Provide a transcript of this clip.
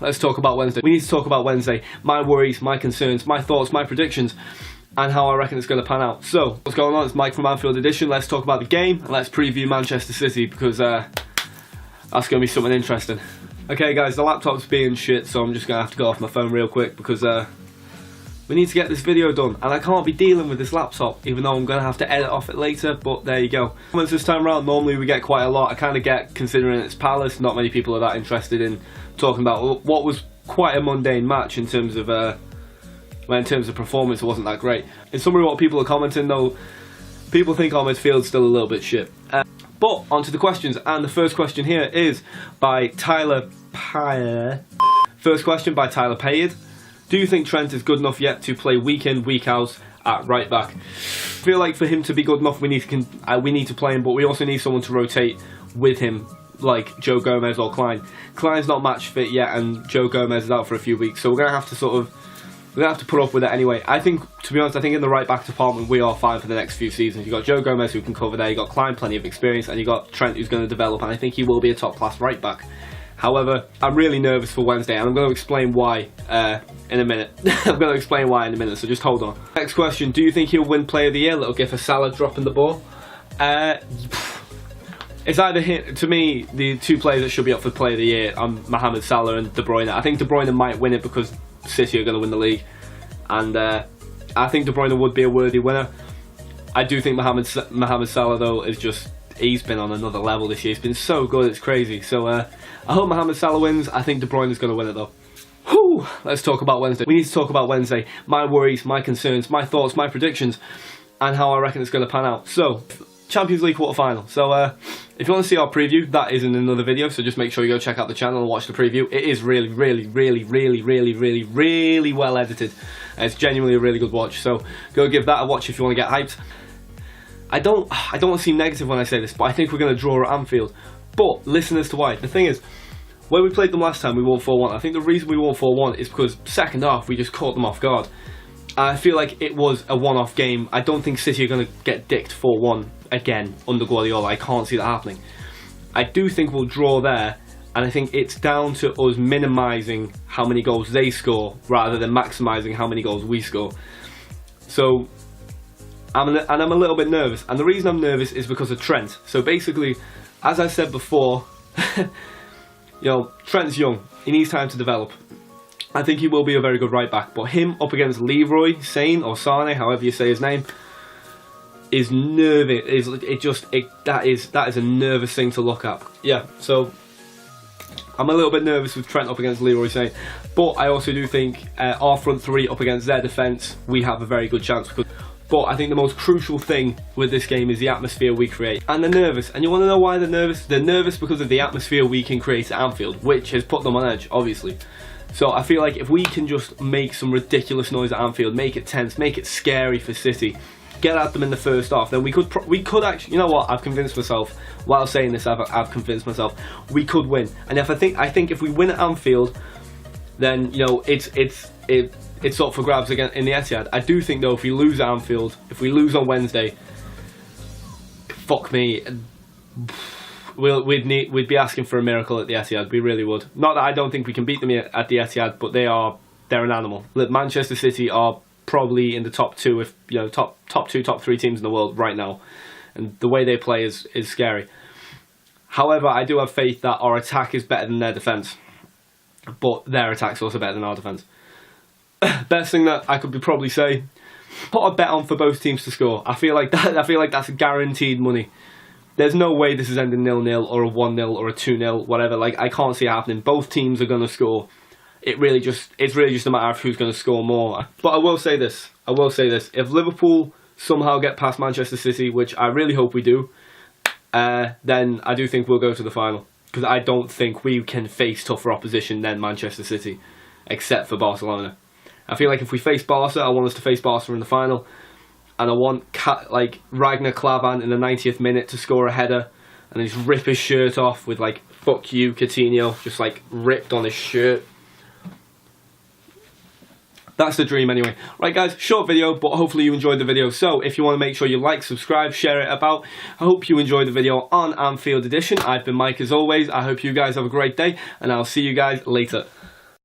let's talk about Wednesday. We need to talk about Wednesday. My worries, my concerns, my thoughts, my predictions, and how I reckon it's going to pan out. So, what's going on? It's Mike from Anfield Edition. Let's talk about the game, and let's preview Manchester City, because that's going to be something interesting. Okay guys, the laptop's being shit, so I'm just going to have to go off my phone real quick, because we need to get this video done, and I can't be dealing with this laptop, even though I'm going to have to edit off it later, but there you go. Comments this time around, normally we get quite a lot. I kind of get, considering it's Palace, not many people are that interested in talking about what was quite a mundane match in terms of performance. It wasn't that great. In summary, what people are commenting though, people think our midfield's still a little bit shit. But onto the questions, and the first question here is by Tyler Payed. First question by Tyler Payed. Do you think Trent is good enough yet to play week in, week out at right back? I feel like for him to be good enough, we need to play him, but we also need someone to rotate with him, like Joe Gomez or Klein. Klein's not match fit yet, and Joe Gomez is out for a few weeks, so we're gonna have to put up with it anyway. I think, to be honest, I think in the right back department we are fine for the next few seasons. You've got Joe Gomez who can cover there, you've got Klein, plenty of experience, and you've got Trent who's going to develop, and I think he will be a top class right back. However, I'm really nervous for Wednesday, and I'm going to explain why in a minute. I'm going to explain why in a minute, so just hold on. Next question, do you think he'll win Player of the Year? Little gif of Salah dropping the ball. It's either him, to me, the two players that should be up for Player of the Year are Mohamed Salah and De Bruyne. I think De Bruyne might win it because City are going to win the league, and I think De Bruyne would be a worthy winner. I do think Mohamed Salah though is just, he's been on another level this year. He's been so good, it's crazy. So I hope Mohamed Salah wins. I think De Bruyne is going to win it though. Whew, let's talk about Wednesday. We need to talk about Wednesday. My worries, my concerns, my thoughts, my predictions, and how I reckon it's going to pan out. So, Champions League quarter-final. So if you want to see our preview, that is in another video, so just make sure you go check out the channel and watch the preview. It is really well edited. It's genuinely a really good watch, so go give that a watch if you want to get hyped. I don't want to seem negative when I say this, but I think we're going to draw at Anfield. But listen as to why. The thing is, when we played them last time, we won 4-1. I think the reason we won 4-1 is because second half we just caught them off guard. I feel like it was a one-off game. I don't think City are going to get dicked 4-1 again under Guardiola. I can't see that happening. I do think we'll draw there, and I think it's down to us minimising how many goals they score rather than maximising how many goals we score. So, I'm a little bit nervous, and the reason I'm nervous is because of Trent. So basically, as I said before, Trent's young. He needs time to develop. I think he will be a very good right back, but him up against Leroy Sane or Sane, however you say his name, is nervous. That is a nervous thing to look at. Yeah, so I'm a little bit nervous with Trent up against Leroy Sane, but I also do think our front three up against their defence, we have a very good chance. But I think the most crucial thing with this game is the atmosphere we create. And they're nervous. And you want to know why they're nervous? They're nervous because of the atmosphere we can create at Anfield, which has put them on edge, obviously. So I feel like if we can just make some ridiculous noise at Anfield, make it tense, make it scary for City, get at them in the first half, then we could actually, you know what, I've convinced myself, while saying this, I've convinced myself, we could win. And I think if we win at Anfield, then, it's up for grabs again in the Etihad. I do think though, if we lose at Anfield, if we lose on Wednesday, fuck me, we'd be asking for a miracle at the Etihad. We really would. Not that I don't think we can beat them at the Etihad, but they're an animal. Look, Manchester City are probably in the top two, if top two, top three teams in the world right now, and the way they play is scary. However, I do have faith that our attack is better than their defence, but their attack's also better than our defence. Best thing that I could probably say, put a bet on for both teams to score. I feel like that's guaranteed money. There's no way this is ending 0-0 or a 1-0 or a 2-0, whatever. Like, I can't see it happening. Both teams are going to score. It's really just a matter of who's going to score more. But I will say this. If Liverpool somehow get past Manchester City, which I really hope we do, then I do think we'll go to the final. Because I don't think we can face tougher opposition than Manchester City, except for Barcelona. I feel like if we face Barca, I want us to face Barca in the final. And I want Ragnar Klavan in the 90th minute to score a header and then just rip his shirt off with fuck you Coutinho, just ripped on his shirt. That's the dream anyway. Right guys, short video, but hopefully you enjoyed the video. So if you want to make sure you like, subscribe, share it about. I hope you enjoyed the video on Anfield Edition. I've been Mike as always. I hope you guys have a great day and I'll see you guys later.